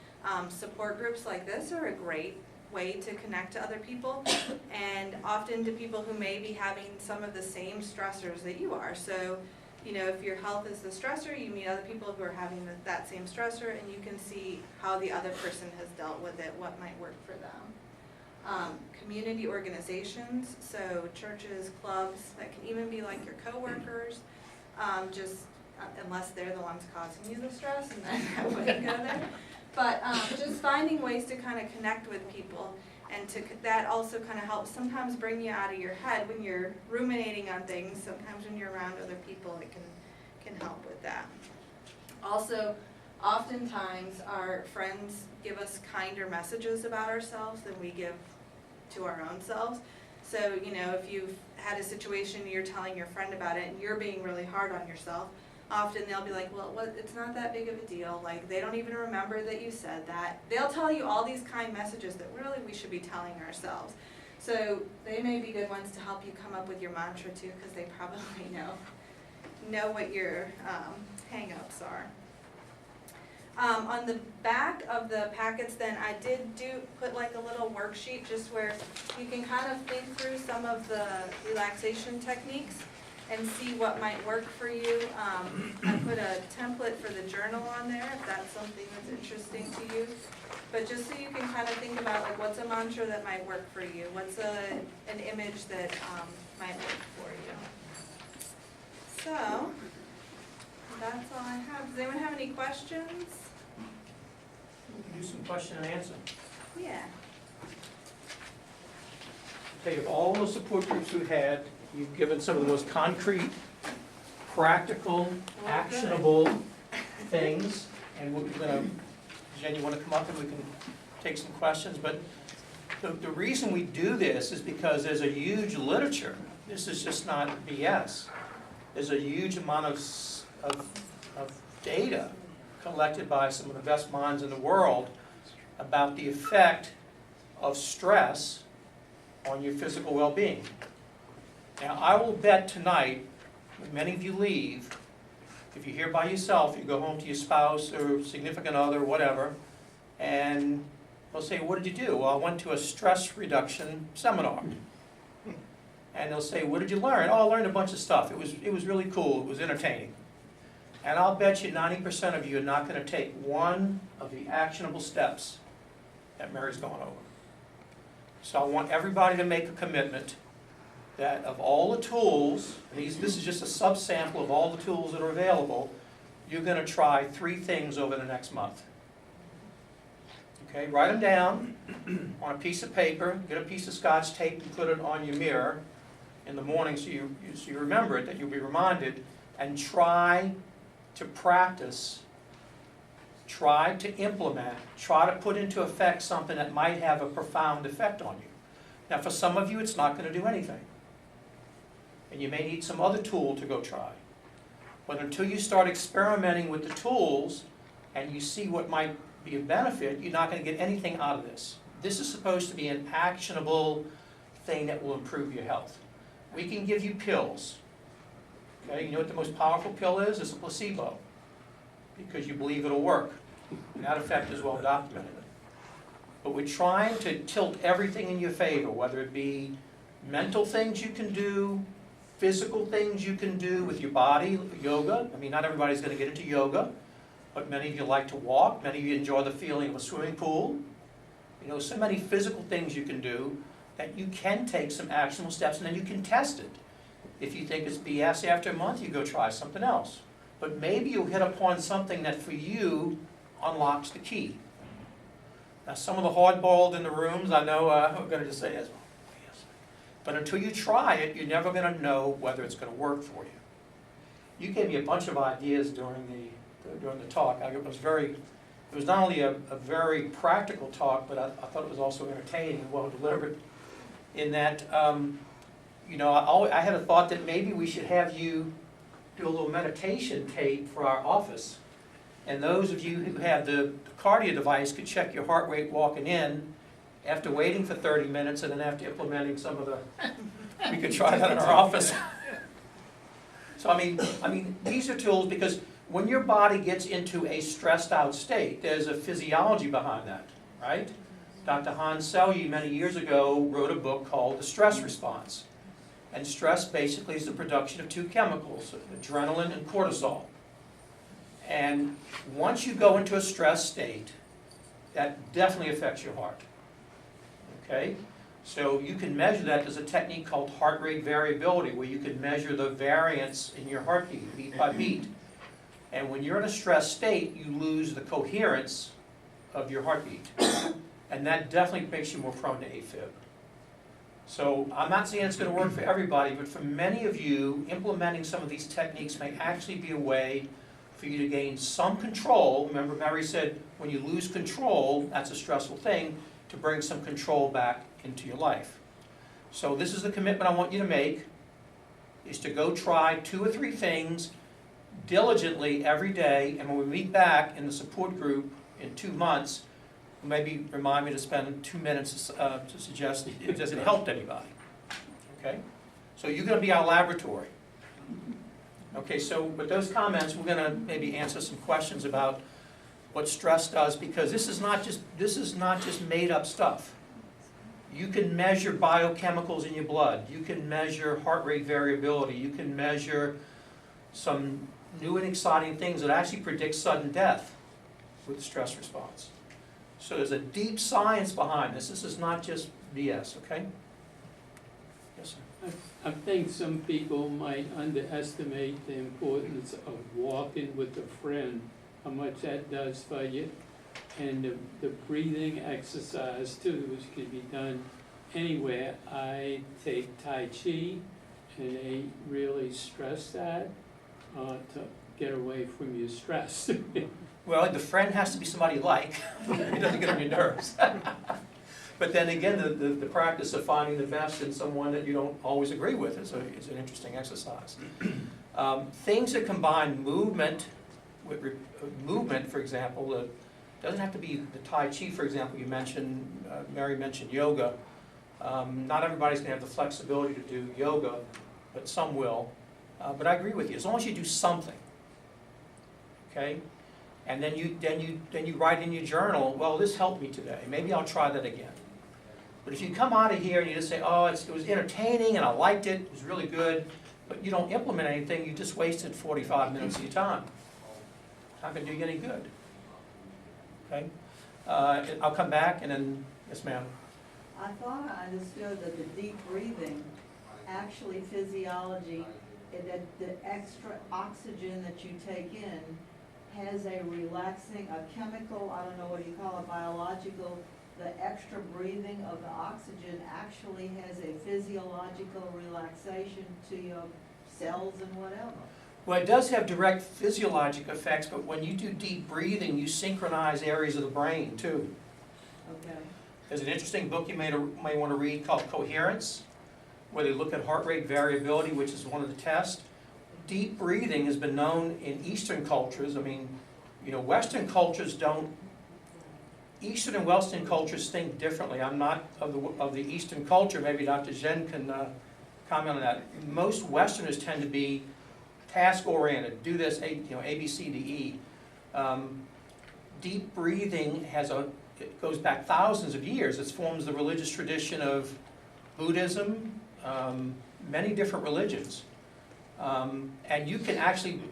Support groups like this are a great way to connect to other people, and often to people who may be having some of the same stressors that you are. So, if your health is the stressor, you meet other people who are having that same stressor, and you can see how the other person has dealt with it, what might work for them. Community organizations, so churches, clubs, that can even be like your coworkers, unless they're the ones causing you the stress, and then I wouldn't go there. But just finding ways to kind of connect with people, and that also kind of helps sometimes bring you out of your head when you're ruminating on things. Sometimes when you're around other people, it can help with that. Also, oftentimes our friends give us kinder messages about ourselves than we give to our own selves. So, if you've had a situation, you're telling your friend about it, and you're being really hard on yourself, often they'll be like, well, it's not that big of a deal. Like, they don't even remember that you said that. They'll tell you all these kind messages that really we should be telling ourselves. So they may be good ones to help you come up with your mantra too, because they probably know what your hang-ups are. On the back of the packets then, I did put like a little worksheet just where you can kind of think through some of the relaxation techniques and see what might work for you. I put a template for the journal on there if that's something that's interesting to you. But just so you can kind of think about like what's a mantra that might work for you, what's an image that might work for you. So That's all I have. Does anyone have any questions? We can do some question and answer. Yeah. Okay, of all the support groups we've had, you've given some of the most concrete, practical, actionable things. And we're gonna, Jen, you wanna come up and we can take some questions? But the reason we do this is because there's a huge literature. This is just not BS. There's a huge amount of data collected by some of the best minds in the world about the effect of stress on your physical well-being. Now, I will bet tonight, when many of you leave, if you're here by yourself, you go home to your spouse or significant other, whatever, and they'll say, what did you do? Well, I went to a stress reduction seminar. And they'll say, what did you learn? Oh, I learned a bunch of stuff. It was really cool. It was entertaining. And I'll bet you 90% of you are not going to take one of the actionable steps that Mary's gone over. So I want everybody to make a commitment that of all the tools, this is just a subsample of all the tools that are available, you're going to try 3 things over the next month. Okay, write them down on a piece of paper, get a piece of Scotch tape and put it on your mirror in the morning so you remember it, that you'll be reminded, and try to practice, try to implement, try to put into effect something that might have a profound effect on you. Now, for some of you, it's not going to do anything. And you may need some other tool to go try. But until you start experimenting with the tools and you see what might be a benefit, you're not going to get anything out of this. This is supposed to be an actionable thing that will improve your health. We can give you pills. Okay, you know what the most powerful pill is? It's a placebo. Because you believe it'll work. And that effect is well documented. But we're trying to tilt everything in your favor, whether it be mental things you can do, physical things you can do with your body, yoga. I mean, not everybody's going to get into yoga, but many of you like to walk. Many of you enjoy the feeling of a swimming pool. You know, so many physical things you can do that you can take some actionable steps, and then you can test it. If you think it's BS after a month, you go try something else. But maybe you'll hit upon something that for you unlocks the key. Now, some of the hardballed in the rooms, I know are going to just say, yes. But until you try it, you're never going to know whether it's going to work for you. You gave me a bunch of ideas during the talk. It was not only a very practical talk, but I thought it was also entertaining and well delivered. In that, you know, I had a thought that maybe we should have you do a little meditation tape for our office. And those of you who have the cardio device could check your heart rate walking in after waiting for 30 minutes and then after implementing some of the, we could try that in our office. So I mean, these are tools because when your body gets into a stressed out state, there's a physiology behind that, right? Dr. Hans Selye many years ago wrote a book called The Stress Response. And stress basically is the production of 2 chemicals, adrenaline and cortisol. And once you go into a stress state, that definitely affects your heart. Okay? So you can measure that. There's a technique called heart rate variability where you can measure the variance in your heartbeat, beat by beat. And when you're in a stress state, you lose the coherence of your heartbeat. And that definitely makes you more prone to AFib. So I'm not saying it's going to work for everybody, but for many of you, implementing some of these techniques may actually be a way for you to gain some control. Remember, Mary said when you lose control, that's a stressful thing, to bring some control back into your life. So this is the commitment I want you to make, is to go try 2 or 3 things diligently every day, and when we meet back in the support group in 2 months, maybe remind me to spend 2 minutes to suggest if does it helped anybody. Okay? So you're going to be our laboratory. Okay, so with those comments, we're going to maybe answer some questions about what stress does, because this is not just made up stuff. You can measure biochemicals in your blood. You can measure heart rate variability. You can measure some new and exciting things that actually predict sudden death with the stress response. So there's a deep science behind this. This is not just BS, okay? Yes, sir. I think some people might underestimate the importance of walking with a friend, how much that does for you. And the breathing exercise too, which can be done anywhere. I take Tai Chi, and they really stress that to get away from your stress. Well, the friend has to be somebody you like. It doesn't get on your nerves. But then again, the practice of finding the best in someone that you don't always agree with is an interesting exercise. Things that combine movement with movement, for example, doesn't have to be the Tai Chi, for example, you mentioned, Mary mentioned yoga. Not everybody's gonna have the flexibility to do yoga, but some will. But I agree with you, as long as you do something, okay? And then you write in your journal, well, this helped me today, maybe I'll try that again. But if you come out of here and you just say, oh, it was entertaining and I liked it, it was really good, but you don't implement anything, you just wasted 45 minutes of your time. Not gonna do you any good. Okay? I'll come back and then, yes ma'am. I thought I understood that the deep breathing, actually physiology, that the extra oxygen that you take in has a relaxing, a chemical, I don't know what you call it, biological, the extra breathing of the oxygen actually has a physiological relaxation to your cells and whatever. Well, it does have direct physiologic effects, but when you do deep breathing, you synchronize areas of the brain too. Okay. There's an interesting book you may want to read called Coherence, where they look at heart rate variability, which is one of the tests. Deep breathing has been known in Eastern cultures. I mean, you know, Western cultures don't, Eastern and Western cultures think differently. I'm not of the Eastern culture, maybe Dr. Jen can comment on that. Most Westerners tend to be task-oriented, do this, A, B, C, D, E. Deep breathing it goes back thousands of years. It forms the religious tradition of Buddhism, many different religions. And you can actually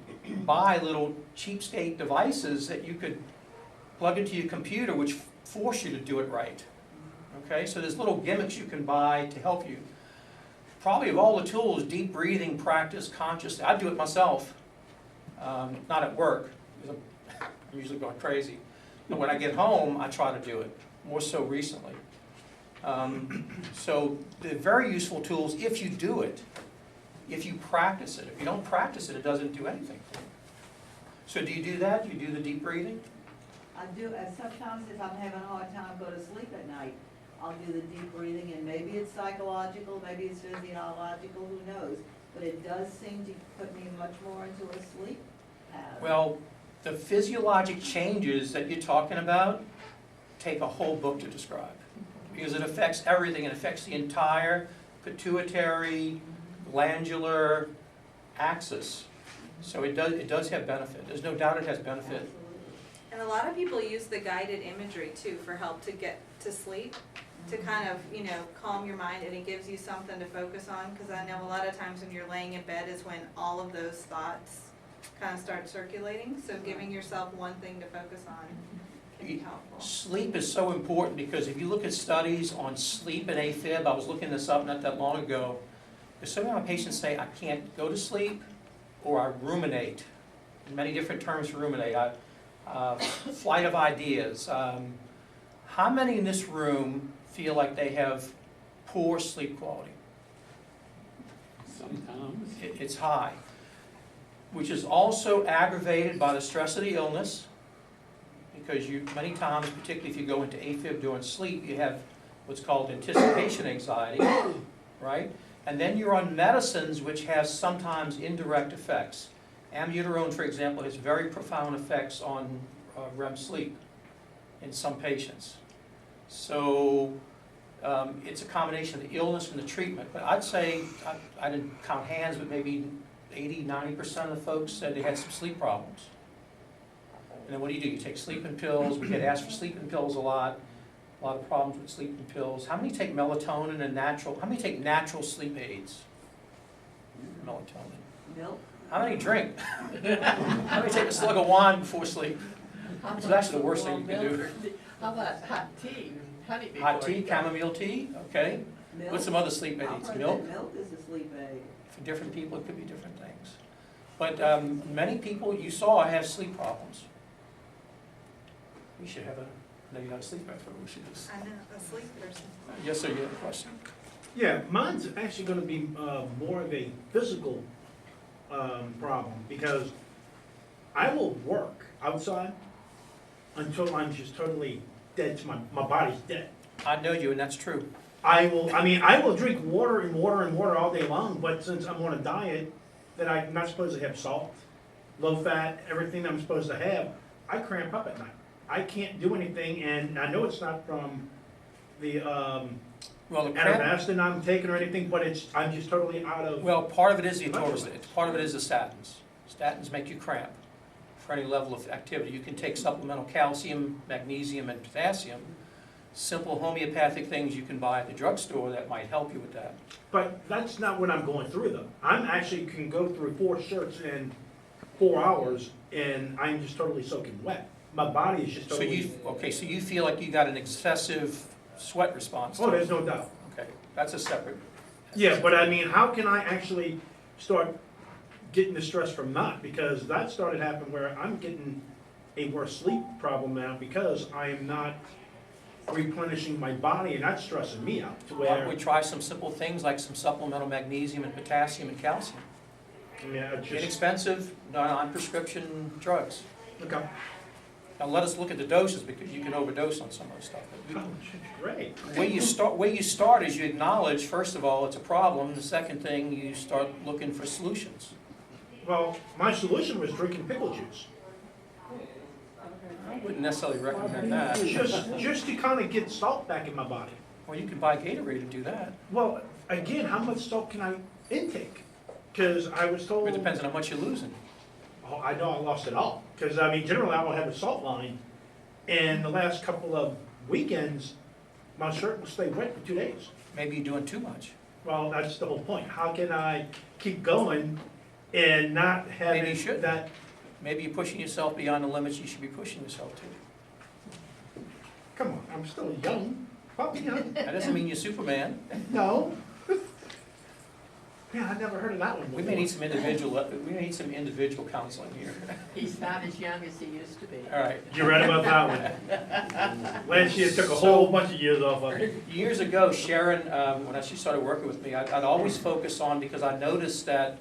buy little cheapskate devices that you could plug into your computer which force you to do it right. Okay, so there's little gimmicks you can buy to help you. Probably of all the tools, deep breathing practice consciously. I do it myself, not at work, because I'm usually going crazy. But when I get home, I try to do it, more so recently. So they're very useful tools if you do it, if you practice it. If you don't practice it, it doesn't do anything. So do you do that? Do you do the deep breathing? I do, and sometimes if I'm having a hard time go to sleep at night, I'll do the deep breathing, and maybe it's psychological, maybe it's physiological, who knows? But it does seem to put me much more into a sleep pattern. Well, the physiologic changes that you're talking about take a whole book to describe, because it affects everything. It affects the entire pituitary, glandular axis. So it does have benefit. There's no doubt it has benefit. Absolutely. And a lot of people use the guided imagery too for help to get to sleep, to kind of, you know, calm your mind, and it gives you something to focus on, because I know a lot of times when you're laying in bed is when all of those thoughts kind of start circulating, so giving yourself one thing to focus on can be helpful. Sleep is so important, because if you look at studies on sleep and AFIB, I was looking this up not that long ago, there's so many patients say, I can't go to sleep, or I ruminate. Many different terms for ruminate. Flight of ideas. How many in this room feel like they have poor sleep quality? Sometimes. It's high, which is also aggravated by the stress of the illness, because many times, particularly if you go into AFib during sleep, you have what's called anticipation anxiety, right? And then you're on medicines which have sometimes indirect effects. Amiodarone, for example, has very profound effects on REM sleep in some patients. So it's a combination of the illness and the treatment. But I'd say, I didn't count hands, but maybe 80–90% of the folks said they had some sleep problems. And then what do? You take sleeping pills. We get asked for sleeping pills a lot of problems with sleeping pills. How many take melatonin and how many take natural sleep aids? Melatonin. Milk? How many drink? How many take a slug of wine before sleep? It's actually the worst thing you can do. How about hot tea, honey before Hot tea, you go? chamomile tea, okay. What's some other sleep I've aids? heard Milk? that milk is a sleep aid. For different people, it could be different things. But many people you saw have sleep problems. We should have no, you're not a sleep expert, we should just. I know, a sleep person. Yes, sir, you have a question? Yeah, mine's actually gonna be more of a physical problem, because I will work outside until I'm just totally dead to my body's dead. I know you, and that's true. I will drink water and water and water all day long, but since I'm on a diet that I'm not supposed to have salt, low fat, everything I'm supposed to have, I cramp up at night. I can't do anything, and I know it's not from the Well, the cramp, Anavastin I'm taking or anything, but I'm just totally out of. well, part of it is the atorvastatin, part of it is the statins. Statins make you cramp for any level of activity. You can take supplemental calcium, magnesium, and potassium. Simple homeopathic things you can buy at the drugstore that might help you with that. But that's not what I'm going through though. I'm actually can go through 4 shirts in 4 hours and I'm just totally soaking wet. My body is just So totally. so you feel like you got an excessive sweat response to Oh, it? there's no doubt. Okay, that's a separate. Yeah, but I mean, how can I actually start getting the stress from that? Because that started happening where I'm getting a worse sleep problem now because I am not replenishing my body and that's stressing me out to Why don't we where, try some simple things like some supplemental magnesium and potassium and calcium? yeah, it's just, Inexpensive, non-prescription drugs. okay. Now let us look at the doses because you can overdose on some of the stuff. Oh, great. Where you start is you acknowledge, first of all, it's a problem. The second thing, you start looking for solutions. Well, my solution was drinking pickle juice. I wouldn't necessarily recommend that. Just to kind of get salt back in my body. Well, you can buy Gatorade to do that. Well, again, how much salt can I intake? Because I was told. It depends on how much you're losing. Oh, I know I lost it all. Because I mean, generally I will have a salt line, and the last couple of weekends, my shirt will stay wet for 2 days. Maybe you're doing too much. Well, that's the whole point. How can I keep going and not having Maybe you shouldn't. that? Maybe you're pushing yourself beyond the limits you should be pushing yourself to. Come on, I'm still young. Well, you know, That doesn't mean you're Superman. no. Yeah, I never heard of that one We before. may need some individual counseling here. He's not as young as he used to be. All right. You're right about that one. Last year took a whole bunch of years off of it. Years ago, Sharon, when she started working with me, I'd always focus on, because I noticed that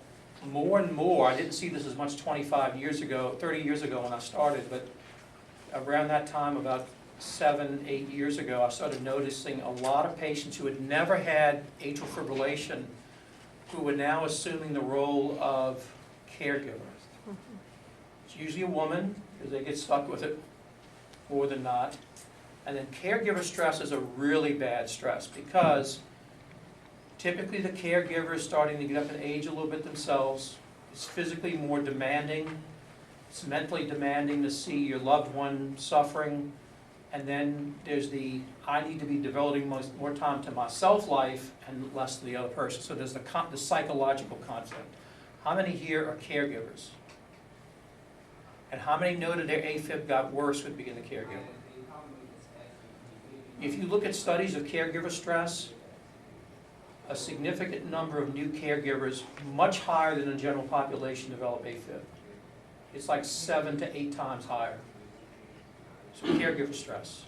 more and more, I didn't see this as much 25 years ago, 30 years ago when I started, but around that time, about 7, 8 years ago, I started noticing a lot of patients who had never had atrial fibrillation who were now assuming the role of caregiver. It's usually a woman, because they get stuck with it more than not. And then caregiver stress is a really bad stress, because typically the caregiver is starting to get up in age a little bit themselves. It's physically more demanding. It's mentally demanding to see your loved one suffering. And then there's the, I need to be devoting more time to myself life and less to the other person. So there's the psychological conflict. How many here are caregivers? And how many know that their AFib got worse with being a caregiver? If you look at studies of caregiver stress, a significant number of new caregivers, much higher than the general population, develop AFib. It's like 7 to 8 times higher. So caregiver stress.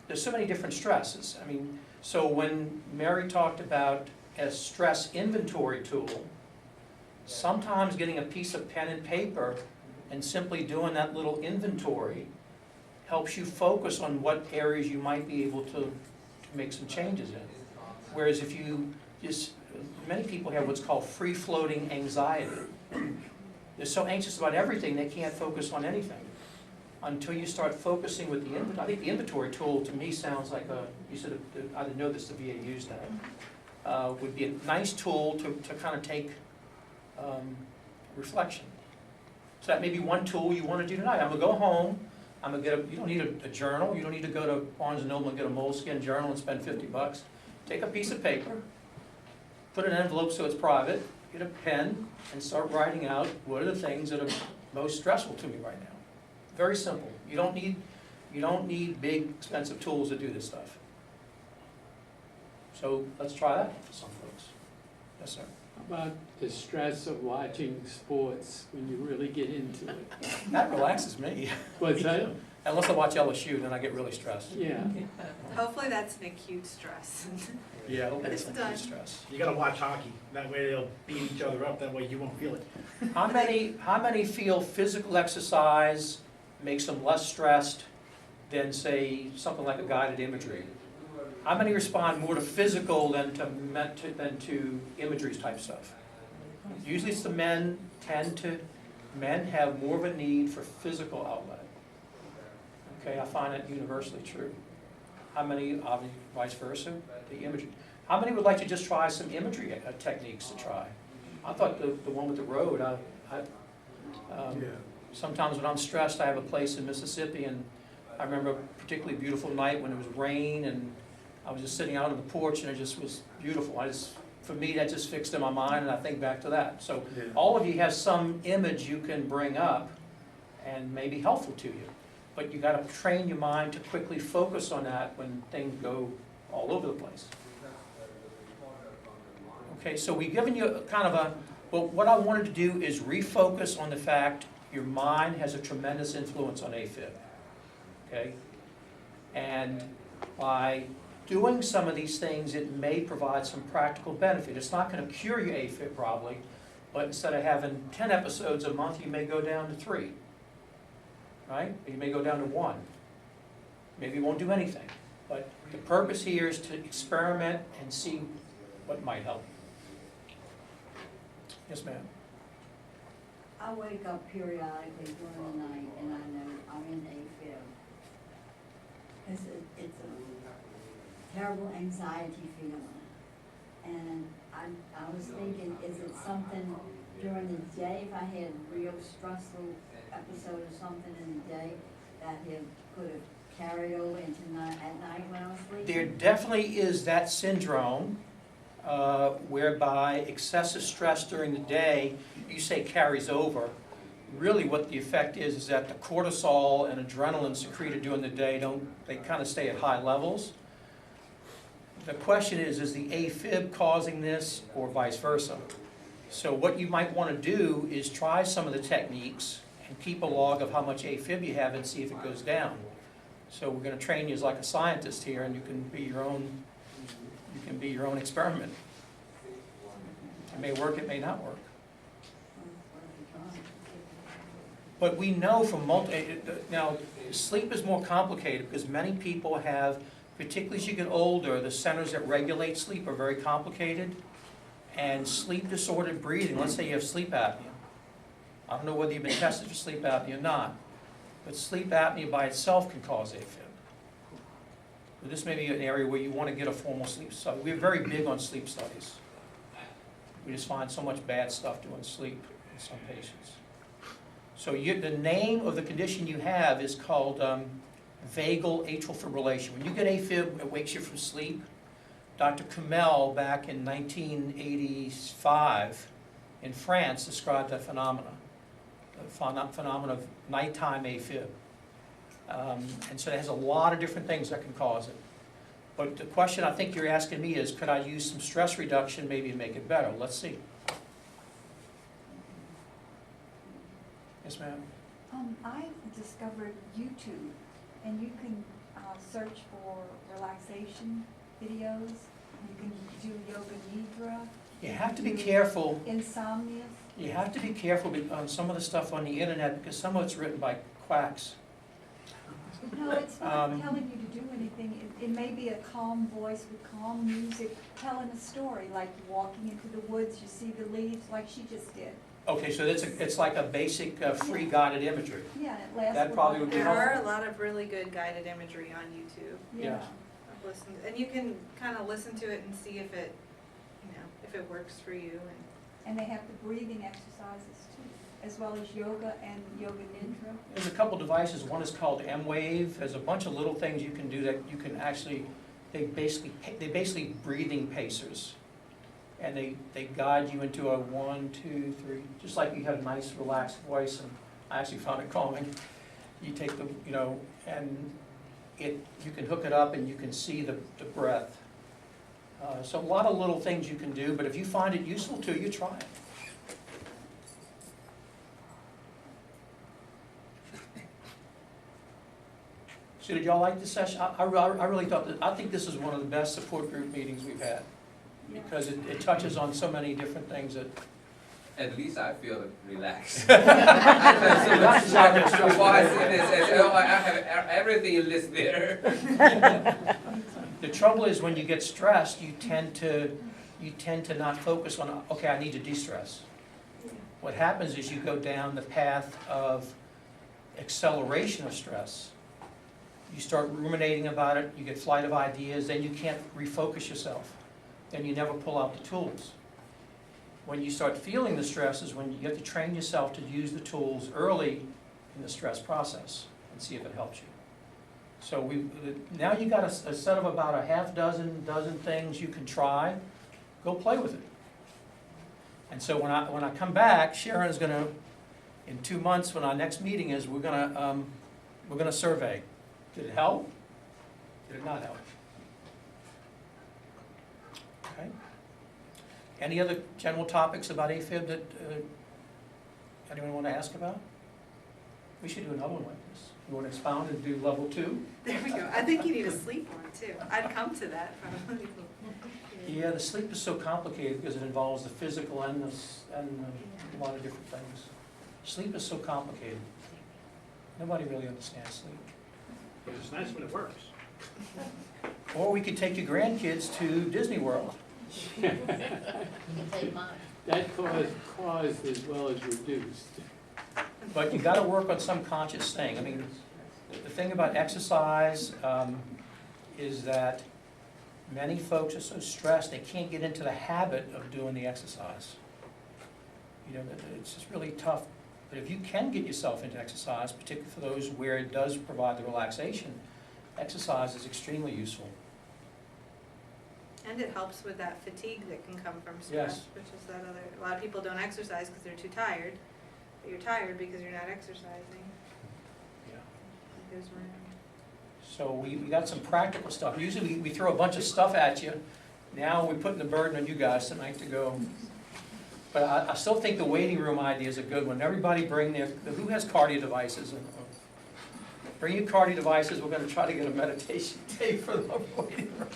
There's so many different stresses. I mean, so when Mary talked about a stress inventory tool, sometimes getting a piece of pen and paper and simply doing that little inventory helps you focus on what areas you might be able to make some changes in. Whereas if you just, many people have what's called free-floating anxiety. They're so anxious about everything, they can't focus on anything. Until you start focusing with the inventory. I think the inventory tool to me sounds like you said, I didn't know this, the VA used that. Would be a nice tool to kind of take reflection. So that may be one tool you want to do tonight. I'm gonna go home, I'm gonna get you don't need a journal, you don't need to go to Barnes & Noble and get a Moleskine journal and spend $50. Take a piece of paper, put an envelope so it's private, get a pen, and start writing out what are the things that are most stressful to me right now. Very simple. You don't need big, expensive tools to do this stuff. So let's try that for some folks. Yes, sir. How about the stress of watching sports when you really get into it? That relaxes me. What's that? Unless I watch LSU, then I get really stressed. Yeah, Hopefully that's an acute stress. Yeah, it'll be It's some done. stress. You gotta watch hockey, that way they'll beat each other up, that way you won't feel it. How many feel physical exercise makes them less stressed than, say, something like a guided imagery? How many respond more to physical than to imagery type stuff? Usually it's the men men have more of a need for physical outlet. Okay, I find it universally true. How many, obviously, vice versa, the imagery? How many would like to just try some imagery techniques to try? I thought the one with the road, sometimes when I'm stressed, I have a place in Mississippi, and I remember a particularly beautiful night when it was rain, and I was just sitting out on the porch, and it just was beautiful. For me, that just fixed in my mind, and I think back to that. So all of you have some image you can bring up and may be helpful to you. But you gotta train your mind to quickly focus on that when things go all over the place. Okay, so we've given you kind of but what I wanted to do is refocus on the fact your mind has a tremendous influence on AFib. Okay? And by doing some of these things, it may provide some practical benefit. It's not gonna cure your AFib probably, but instead of having 10 episodes a month, you may go down to 3. Right? You may go down to 1. Maybe you won't do anything. But the purpose here is to experiment and see what might help. Yes, ma'am. I wake up periodically during the night and I know I'm in AFib. It's a terrible anxiety feeling. And I was thinking, is it something during the day, if I had a real stressful episode or something in the day, that could have carried over into at night when I was sleeping? There definitely is that syndrome whereby excessive stress during the day, you say carries over. Really what the effect is that the cortisol and adrenaline secreted during the day they kind of stay at high levels. The question is the AFib causing this or vice versa? So what you might want to do is try some of the techniques and keep a log of how much AFib you have and see if it goes down. So we're going to train you as like a scientist here, and you can be your own experiment. It may work, it may not work. But we know from now sleep is more complicated because many people have, particularly as you get older, the centers that regulate sleep are very complicated. And sleep disordered breathing, let's say you have sleep apnea. I don't know whether you've been tested for sleep apnea or not, but sleep apnea by itself can cause AFib. So this may be an area where you want to get a formal sleep study. We're very big on sleep studies. We just find so much bad stuff doing sleep in some patients. So the name of the condition you have is called vagal atrial fibrillation. When you get AFib, it wakes you from sleep. Dr. Kamel, back in 1985 in France, described that phenomenon of nighttime AFib. And so it has a lot of different things that can cause it. But the question I think you're asking me is, could I use some stress reduction maybe to make it better? Let's see. Yes, ma'am. I discovered YouTube, and you can search for relaxation videos. You can do yoga nidra. You have to be careful. Insomnia. You have to be careful on some of the stuff on the internet because some of it's written by quacks. No, it's not telling you to do anything. It may be a calm voice with calm music telling a story, like walking into the woods, you see the leaves, like she just did. Okay, so it's like a basic free guided imagery. Yeah, it lasts. That probably would be There are a helpful. lot of really good guided imagery on YouTube. Yeah. I've listened, and you can kind of listen to it and see if it, if it works for you. And they have the breathing exercises too, as well as yoga and yoga nidra. There's a couple devices. One is called M-Wave. There's a bunch of little things you can do that you can actually, they basically breathing pacers. And they guide you into a 1, 2, 3, just like you have a nice relaxed voice, and I actually found it calming. You take the, and you can hook it up and you can see the breath. So a lot of little things you can do, but if you find it useful to you, try it. So did y'all like this session? I really thought that, I think this is one of the best support group meetings we've had, because it touches on so many different things that. At least I feel relaxed. Before I see this, I have everything listed there. The trouble is when you get stressed, you tend to not focus on, okay, I need to de-stress. What happens is you go down the path of acceleration of stress. You start ruminating about it, you get flight of ideas, then you can't refocus yourself. Then you never pull out the tools. When you start feeling the stress is when you have to train yourself to use the tools early in the stress process and see if it helps you. So now you got a set of about a half dozen things you can try. Go play with it. And so when I come back, Sharon's gonna, in 2 months when our next meeting is, we're gonna survey. Did it help? Did it not help? Okay. Any other general topics about AFIB that anyone want to ask about? We should do another one like this. You want to expound and do level 2? There we go. I think you need a sleep one too. I'd come to that probably. Yeah, the sleep is so complicated because it involves the physical and a lot of different things. Sleep is so complicated. Nobody really understands sleep. But it's nice when it works. Or we could take your grandkids to Disney World. You can take mine. That caused as well as reduced. But you got to work on some conscious thing. I mean, the thing about exercise is that many folks are so stressed they can't get into the habit of doing the exercise. You know, it's just really tough. But if you can get yourself into exercise, particularly for those where it does provide the relaxation, exercise is extremely useful. And it helps with that fatigue that can come from stress, Yes. which is that other, a lot of people don't exercise because they're too tired. But you're tired because you're not exercising. Yeah. It goes around. So we got some practical stuff. Usually we throw a bunch of stuff at you. Now we're putting the burden on you guys tonight to go. But I still think the waiting room idea is a good one. Everybody bring who has cardio devices? Bring your cardio devices. We're going to try to get a meditation tape for the waiting room.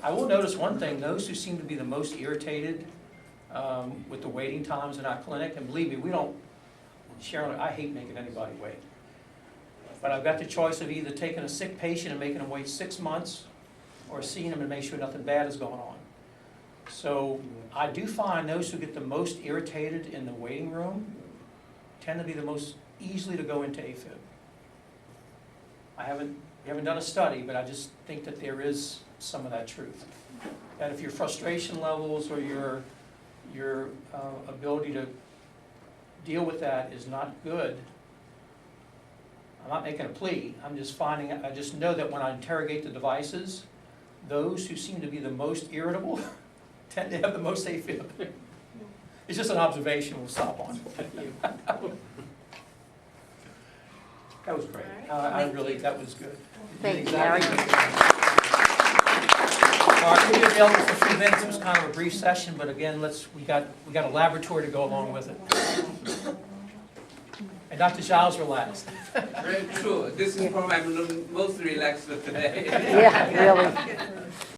I will notice one thing. Those who seem to be the most irritated with the waiting times in our clinic, and believe me, Sharon, I hate making anybody wait. But I've got the choice of either taking a sick patient and making them wait 6 months, or seeing them and make sure nothing bad is going on. So I do find those who get the most irritated in the waiting room tend to be the most easily to go into AFIB. We haven't done a study, but I just think that there is some of that truth. That if your frustration levels or your ability to deal with that is not good, I'm not making a plea, I just know that when I interrogate the devices, those who seem to be the most irritable tend to have the most AFib. It's just an observation we'll stop on. That was great. That was good. Thank you, Exactly. All right, we'll be available for a few minutes. It was kind of a brief session, but again, we got a laboratory to go along with it. And Dr. Giles relaxed. Very true. This is probably I'm most relaxed today. Yeah, really.